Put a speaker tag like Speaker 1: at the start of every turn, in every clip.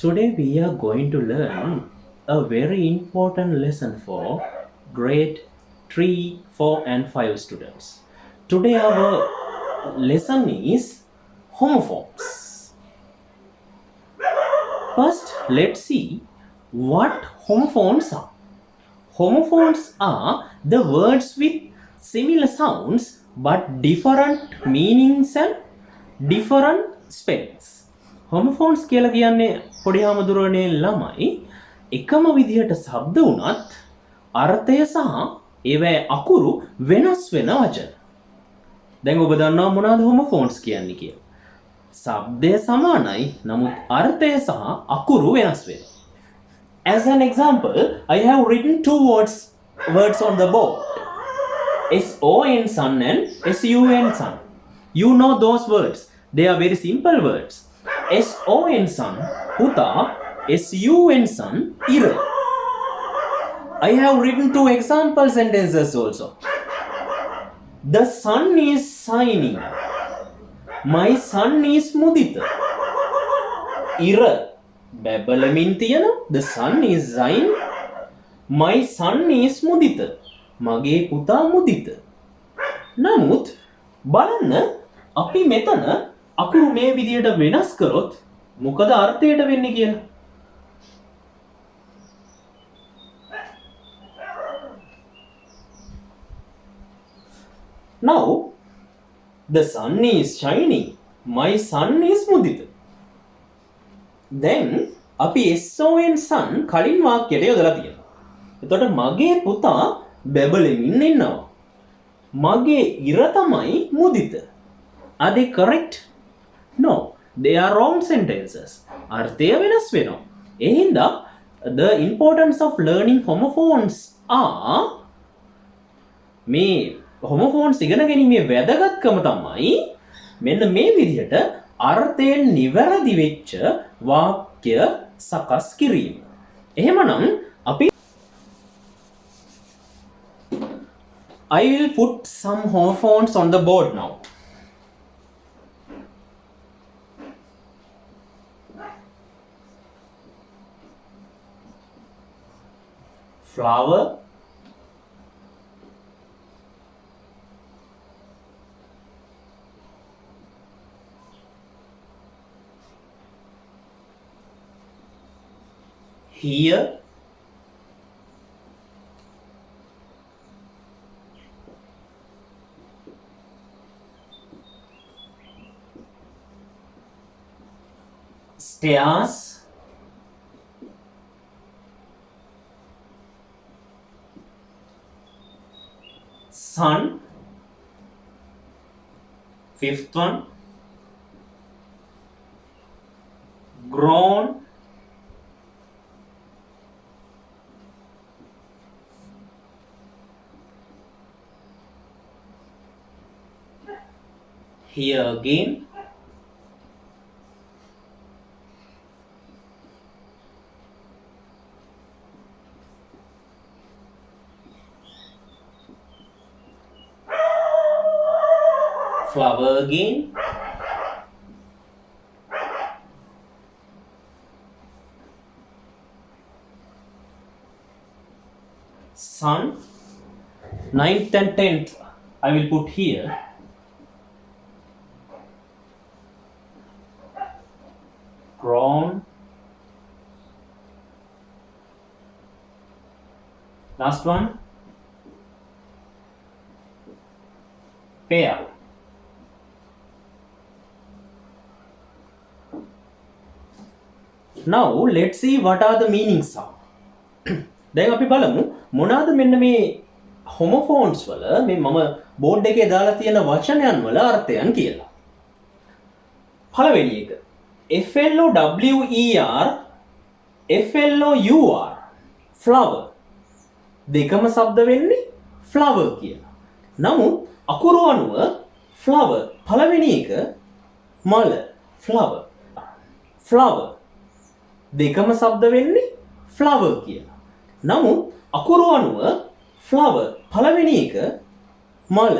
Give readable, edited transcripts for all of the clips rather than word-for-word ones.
Speaker 1: Today we are going to learn a very important lesson for grade 3, 4 and 5 students. Today our lesson is homophones. First, let's see what homophones are. Homophones are the words with similar sounds but different meanings and different spellings. homophones කියලා කියන්නේ පොඩි හාමුදුරුවනේ ළමයි එකම විදිහට ශබ්ද වුණත් අර්ථය සහ ඒවැ අකුරු වෙනස් වෙන වචන. දැන් ඔබ දන්නවා මොනවද homophones කියන්නේ කියලා. ශබ්දය සමානයි නමුත් අර්ථය සහ අකුරු වෙනස් වෙනවා. As an example, I have written two words on the board. S-O-N sun and S-U-N sun. You know those words. They are very simple words. S-O-N sun, Puta. S-U-N sun, Ira. I have written two example sentences also. The sun is shining. My son is Mudita. Ira. බැබලමින් තියෙන the sun is shining. My son is Mudita. මගේ පුතා මුදිත. නමුත් බලන්න අපි මෙතන අකුරු මේ විදියට වෙනස් කරොත් මොකද අර්ථයට වෙන්නේ කියලා. Now the sun is shining. My son is Mudita. Then අපි SON sun කලින් වාක්‍යයට යොදලා තියෙනවා. එතකොට මගේ පුතා බැබලෙමින් ඉන්නවා. මගේ ඉර තමයි මුදිත. Are they correct? No, they are wrong sentences. අර්ථය වෙනස් වෙනවා. ඒ හින්දා the importance of learning homophones are මේ homophones ඉගෙන ගැනීමේ වැදගත්කම තමයි මෙන්න මේ විදිහට අර්ථයෙන් නිවැරදි වෙච්ච වාක්‍ය සකස් කිරීම. එහෙමනම් අපි I will put some homophones on the board now. Flower, here, stairs, sun, fifth one, grown, here again, flower again, sun, 9th and 10th I will put here, grown, last one, pair. Now let's see what are the meanings are. දැන් අපි බලමු මොනවාද මෙන්න මේ homophones වල මේ මම board එකේ දාලා තියෙන වචනයන් වල අර්ථයන් කියලා. පළවෙනි එක FLOWER FLOUR flower දෙකම શબ્ද වෙන්නේ flower කියලා. නමුත් අකුරු අනුව flower පළවෙනි එක මල flower flower දෙකම શબ્ද වෙන්නේ flower කියලා. නමුත් අකුරු අනුව flower පළවෙනි එක මල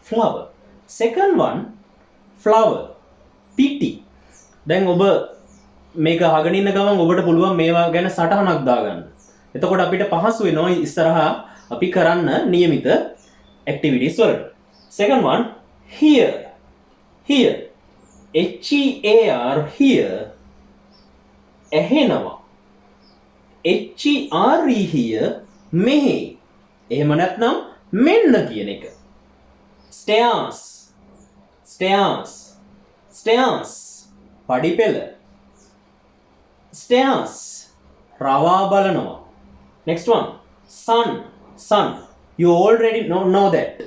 Speaker 1: flower. Second one flower pity. දැන් ඔබ මේක අහගෙන ඉන්න ගමන් ඔබට පුළුවන් මේවා ගැන සටහනක් දාගන්න. එතකොට අපිට පහසු වෙනවා ඉස්සරහා අපි කරන්න નિયમિત activities වලට. Second one, here. Here. H-E-A-R, here. ඇහෙනවා. H-E-R-E, here. මෙහි. එහෙම නැත්නම් මෙන්න කියන එක. Stairs. Stairs. Stairs. පඩිපෙළ. Stairs. රවා බලනවා. Next one. Sun. Sun. You already know that.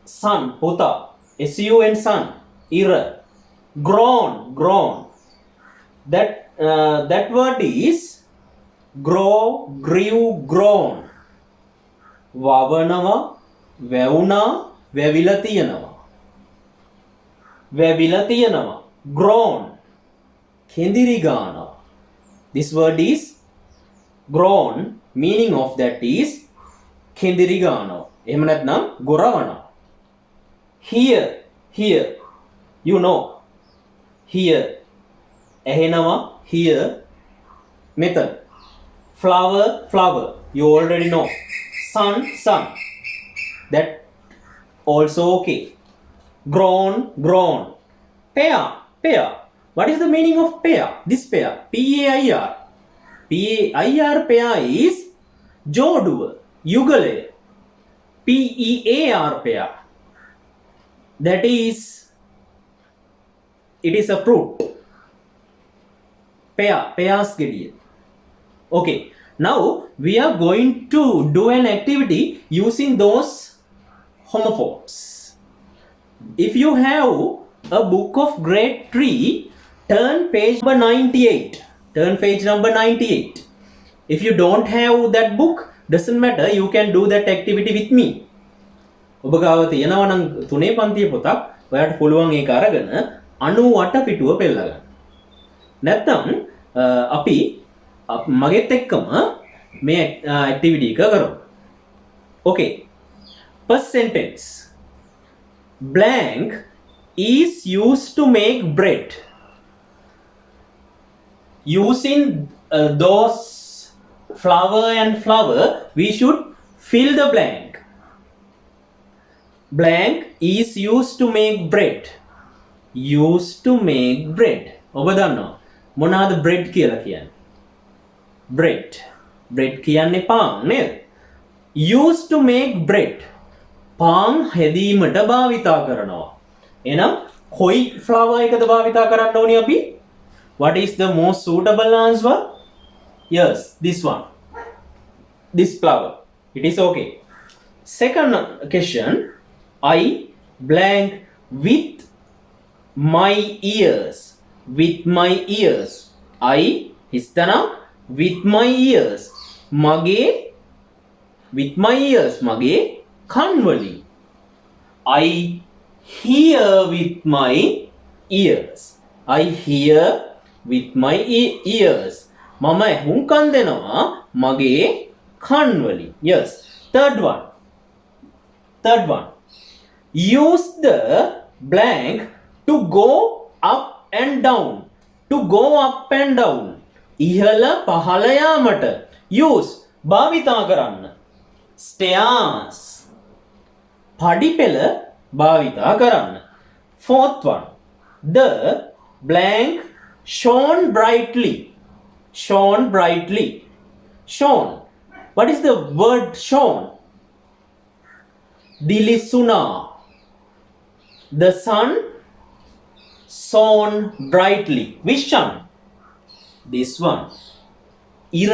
Speaker 1: Sun. පුතා. S-U-N, sun. ඉර. Grown. Grown. That word is grow, grew, grown. වවනවා, වැවුනා, වැවිලා තියෙනවා. වැවිලා තියෙනවා. Grown. කෙඳිරි ගානවා. This word is grown. Meaning of that is කෙඳිරි ගානවා. එහෙම නැත්නම් ගොරවනවා. Here. Here. You know. Here. ඇහෙනවා. Here. Method. Flower. Flower. You already know. Sun. Sun. That also okay. Grown. Grown. Pair. Pair. What is the meaning of pair? This pair. P-A-I-R. P-A-I-R pair is ජෝඩුව. යුගලය. P-E-A-R pair. That is, it is a fruit. Pear. Pears ගෙඩිය. Okay. Now we are going to do an activity using those homophones. If you have a book of grade 3, turn page number 98. Turn page number 98. If you don't have that book, doesn't matter, you can do that activity with me. ඔබ ගාව තියෙනවා නම් 3 පන්තියේ පොතක් ඔයාලට පුළුවන් ඒක අරගෙන 98 පිටුව පෙළලා ගන්න. නැත්නම් අපි මගෙත් එක්කම මේ activity එක කරමු. Okay. First sentence. Blank is used to make bread. Using those flour and flour, we should fill the blank. Blank is used to make bread. Used to make bread. ඔබ දන්නවා මොනවාද bread කියලා කියන්නේ? Bread. Bread කියන්නේ පාන් නේද? Used to make bread. පාන් හැදීමට භාවිතා කරනවා. එහෙනම් කොයි flour එකද භාවිතා කරන්න ඕනි අපි? What is the most suitable answer? Yes, this one. This flour. It is okay. Second question. I blank with my ears. With my ears. I හිස්තනම් with my ears. මගේ with my ears. මගේ කන් වලින්. I hear with my ears. I hear with my ears. මම ඇහුම්කන් දෙනවා මගේ කන් වලින්. Yes. Third one. Third one. Use the blank to go up and down. To go up and down. ඉහළ පහළ යාමට. Use. භාවිතා කරන්න. Stairs. පඩිපෙළ භාවිතා කරන්න. Fourth one. The blank shone brightly. Shone brightly. Shone. What is the word shone? Dilisuna. The sun shone brightly. Which sun? This one. ඉර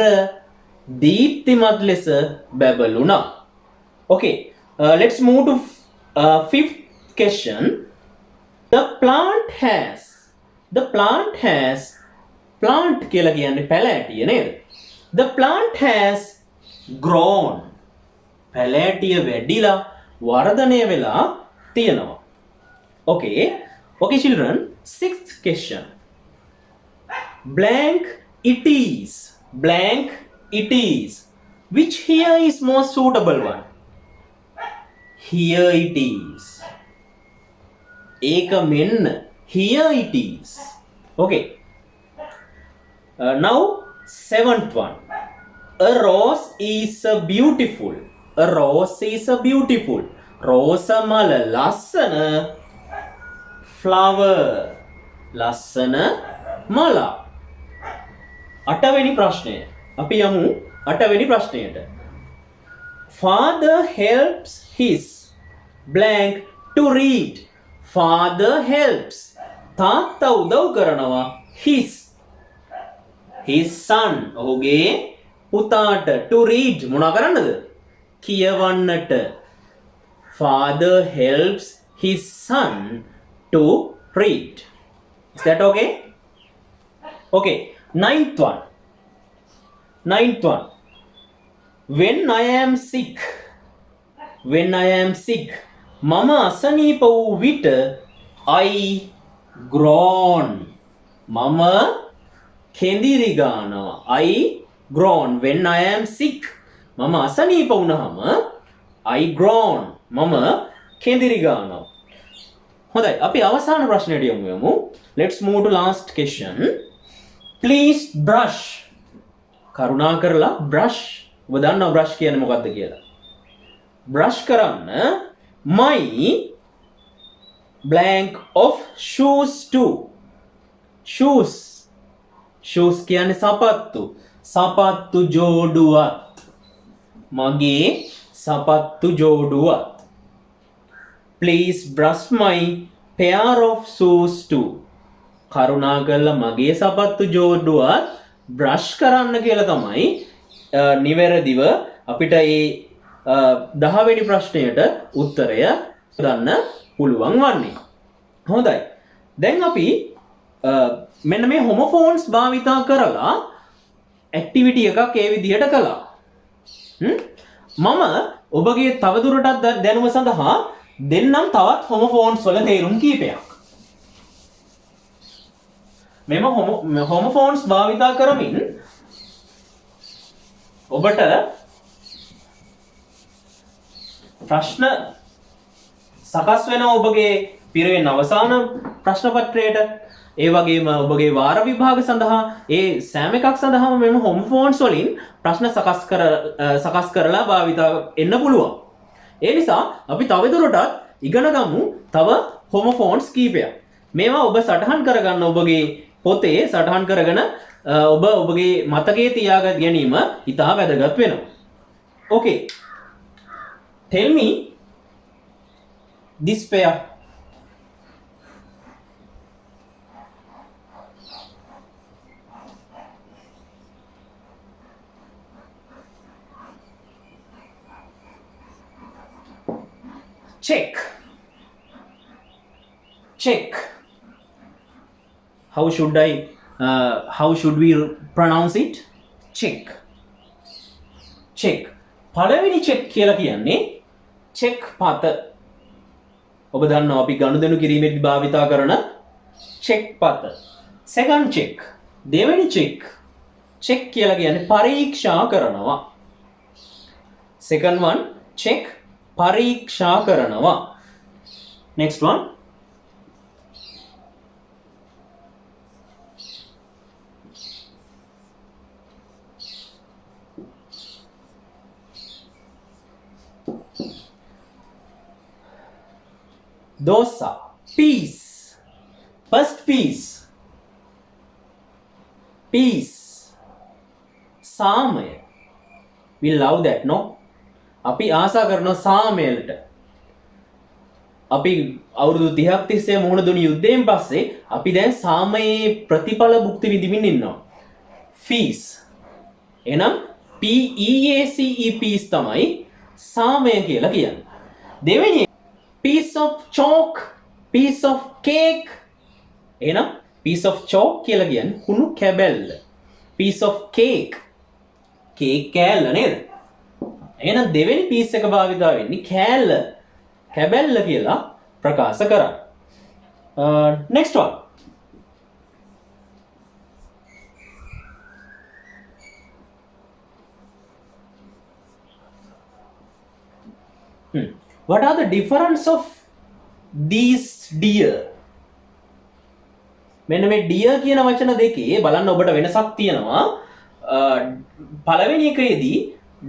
Speaker 1: දීප්තිමත් ලෙස බැබළුණා. Okay. Let's move to fifth question. The plant has. Plant කියලා කියන්නේ පැලෑටිය නේද? The plant has grown. පැලෑටිය වැඩිලා වර්ධනය වෙලා තියෙනවා. Okay. Okay children, sixth question. Blank it is. Blank it is. Which here is most suitable one? Here it is. ඒක මෙන්න. Here it is. Okay. Now, seventh one. A rose is a beautiful. A rose is a beautiful. Rosa mala lassana flower. Lassana mala. අටවෙනි ප්‍රශ්නය. අපි යමු අටවෙනි ප්‍රශ්නයට. Father helps his blank to read. Father helps. තාත්තා උදව් කරනවා his son. ඔහුගේ පුතාට to read මොනා කරන්නද? කියවන්නට. Father helps his son to read. Is that okay? Okay. Ninth one. When I am sick. මම අසනීප වූ විට I groan. මම කෙඳිරි ගන්නවා. I groan when I am sick. මම අසනීප වුණාම I groan. මම කෙඳිරි ගන්නවා. හොඳයි. අපි අවසාන ප්‍රශ්නයට යමු. Let's move to last question. Please brush. කරුණා කරලා brush. ඔබ දන්නවා brush කියන්නේ මොකක්ද කියලා. brush කරන්න my blank of shoes too. shoes කියන්නේ සපත්තු ජෝඩුවත්. මගේ සපත්තු ජෝඩුවත්. Please brush my pair of shoes too. කරුණා කරලා මගේ සපත්තු ජෝඩුවත් බ්‍රෂ් කරන්න කියලා තමයි නිවැරදිව අපිට මේ 10 වෙනි ප්‍රශ්නයට උත්තරය ගන්න පුළුවන් වන්නේ. හොඳයි. දැන් අපි මෙන්න මේ හොමෝෆෝන්ස් භාවිතා කරලා ඇක්ටිවිටි එකක් ඒ විදිහට කළා. මම ඔබගේ තවදුරටත් දැනුම සඳහා දෙන්නම් තවත් හොමෝෆෝන්ස් වල තේරුම් කීපයක්. මෙම හොමෝෆෝන්ස් භාවිතා කරමින් ඔබට ප්‍රශ්න සකස් වෙනවා ඔබගේ පිරිවෙන් අවසාන ප්‍රශ්න පත්‍රයට. ඒ වගේම ඔබගේ වාර විභාග සඳහා ඒ සෑම එකක් සඳහාම මෙම හොමෝෆෝන්ස් වලින් ප්‍රශ්න සකස් කරලා භාවිතා එන්න පුළුවන්. ඒ නිසා අපි තවදුරටත් ඉගෙන ගමු තව හොමෝෆෝන්ස් කීපයක්. මේවා ඔබ සටහන් කරගන්න ඔබගේ පොතේ සටහන් කරගෙන ඔබ ඔබගේ මතකයේ තියාගත් ගැනීම ඉතා වැදගත් වෙනවා. Okay. Tell me this pair. Check. How should we pronounce it? Check. පළවෙනි check කියලා කියන්නේ check පත. ඔබ දන්නවා අපි ගනුදෙනු කිරීමේදී භාවිතා කරන check පත. Second check. දෙවෙනි check. check කියලා කියන්නේ පරීක්ෂා කරනවා. Second one check පරීක්ෂා කරනවා. Next one. Dosa. Peace. First peace. සාමය. We love that, no? අපි ආසා කරන සාමයට. අපි අවුරුදු 30ක් තිස්සේ මුහුණ දුන් යුද්ධයෙන් පස්සේ අපි දැන් සාමයේ ප්‍රතිඵල භුක්ති විඳින්න ඉන්නවා. Peace. එහෙනම් PEACE peace තමයි සාමය කියලා කියන්නේ. දෙවෙනි piece of chalk, piece of cake. එහෙනම් piece of chalk කියලා කියන්නේ කුණු කැබැල්ල. piece of cake. cake කෑල්ල නේද? එහෙනම් දෙවෙනි piece එක භාවිතා වෙන්නේ කෑල්ල, කැබැල්ල කියලා ප්‍රකාශ කරා. Next one. What are the difference of these deer? මෙන්න මේ dear කියන වචන දෙකේ බලන්න ඔබට වෙනසක් තියෙනවා. පළවෙනි එකේදී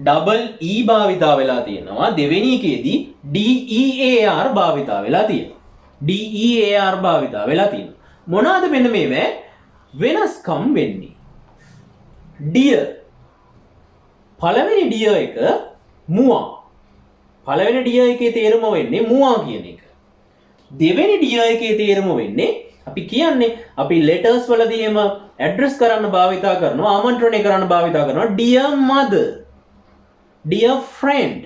Speaker 1: double e භාවිතා වෙලා තියෙනවා. දෙවෙනි එකේදී dear භාවිතා වෙලා තියෙනවා. dear භාවිතා වෙලා තියෙනවා. මොනවාද මෙන්න මේවා වෙනස්කම් වෙන්නේ? dear පළවෙනි dear එක මුවා. පළවෙනි dear එකේ තේරුම වෙන්නේ මුවා කියන එක. දෙවෙනි dear එකේ තේරුම වෙන්නේ අපි කියන්නේ අපි letters වලදී එම address කරන්න භාවිතා කරනවා, ආමන්ත්‍රණය කරන්න භාවිතා කරනවා dear mother, dear friend,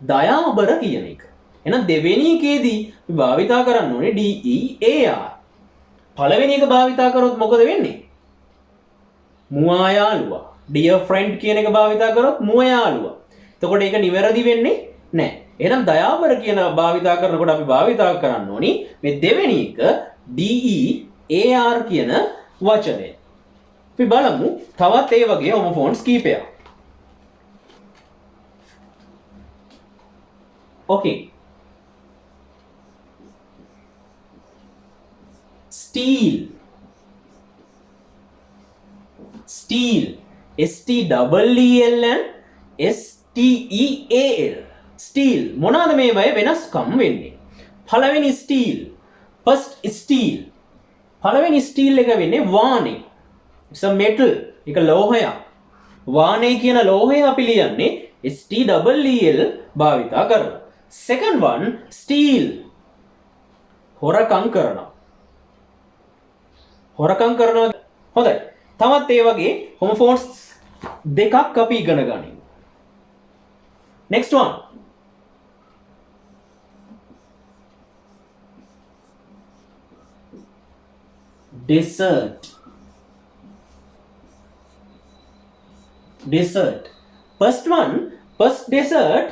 Speaker 1: දයාබර කියන එක. එහෙනම් දෙවෙනි එකේදී අපි භාවිතා කරන්න ඕනේ dear. පළවෙනි එක භාවිතා කරොත් මොකද වෙන්නේ? මුවා යාළුවා. dear friend කියන එක භාවිතා කරොත් මුවා යාළුවා. එතකොට ඒක නිවැරදි වෙන්නේ නැහැ. එහෙනම් දයාබර කියන භාවිතා කරනකොට අපි භාවිතා කරන්න ඕනි මේ දෙවෙනි එක dear කියන වචනය. අපි බලමු තවත් ඒ වගේ homophones කීපයක්. Okay. Steel. Steel. STEEL and STEAL. Steel. මොනවාද මේවයේ වෙනස්කම් වෙන්නේ? පළවෙනි steel. First steel. පළවෙනි steel එක වෙන්නේ වානේ. It's a metal. ඒක ලෝහයක්. වානේ කියන ලෝහය අපි ලියන්නේ STEEL භාවිතා කරලා. Second one steel. හොරකම් කරනවා. හොරකම් කරනවා. හොඳයි. තවත් ඒ වගේ homophones දෙකක් අපි ඉගෙන ගනිමු. Next one. Desert. Desert. First one, first desert,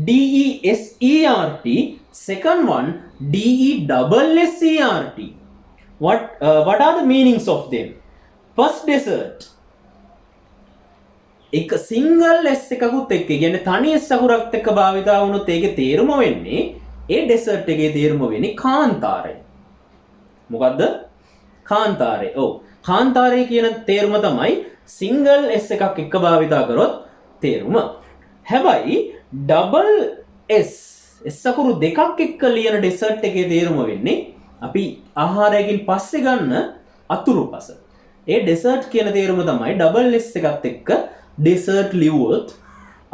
Speaker 1: DESERT. Second one, DESSERT. What are the meanings of them? First desert. එක single s එකකුත් එක්ක කියන්නේ තනි s අකුරක් එක්ක භාවිතා වුණොත් ඒකේ තේරුම වෙන්නේ ඒ desert එකේ තේරුම වෙන්නේ කාන්තාරය. මොකද්ද? කාන්තාරය. ඔව්. කාන්තාරය කියන තේරුම තමයි single s එකක් එක්ක භාවිතා කරොත් තේරුම. හැබැයි double s අකුරු දෙකක් එක්ක ලියන desert එකේ තේරුම වෙන්නේ අපි ආහාරයකින් පස්සේ ගන්න අතුරුපස. ඒ desert කියන තේරුම තමයි double s එකත් එක්ක desert ලිව්වොත්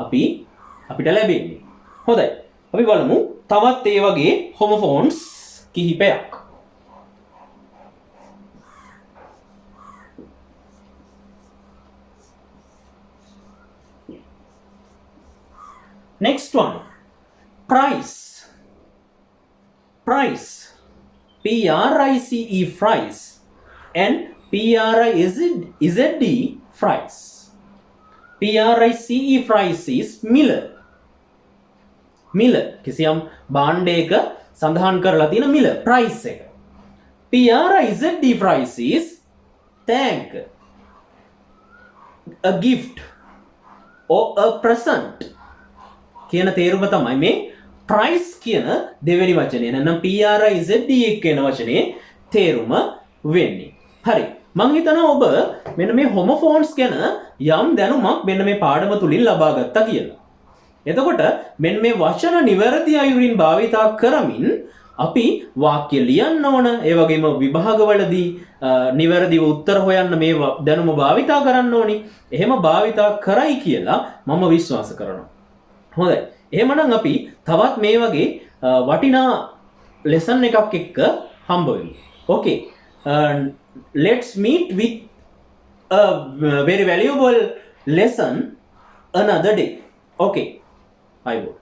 Speaker 1: අපිට ලැබෙන්නේ. හොඳයි. අපි බලමු තවත් ඒ වගේ homophones කිහිපයක්. Next one, price. Price. P-R-I-C-E, price. And P-R-I-Z-D, price. P-R-I-C-E, price is Miller. Miller. කිසියම් භාණ්ඩයක සඳහන් කරලා තියෙන Miller price එක. P-R-I-Z-D, price is thank, a gift or a present. කියන තේරුම තමයි මේ price කියන දෙවෙනි වචනේ. නැත්නම් PRIZD කියන වචනේ තේරුම වෙන්නේ. හරි. මම හිතනවා ඔබ මෙන්න මේ homophones ගැන යම් දැනුමක් මෙන්න මේ පාඩම තුලින් ලබා ගත්තා කියලා. එතකොට මෙන්න මේ වචන නිවැරදි අයුරින් භාවිතා කරමින් අපි වාක්‍ය ලියන්න ඕන. ඒ වගේම විභාගවලදී නිවැරදිව උත්තර හොයන්න මේ දැනුම භාවිතා කරන්න ඕනි. එහෙම භාවිතා කරයි කියලා මම විශ්වාස කරනවා. හොඳයි. එහෙමනම් අපි තවත් මේ වගේ වටිනා lesson එකක් එක්ක හම්බ වෙමු. Okay. Let's meet with a very valuable lesson another day. Okay. I will.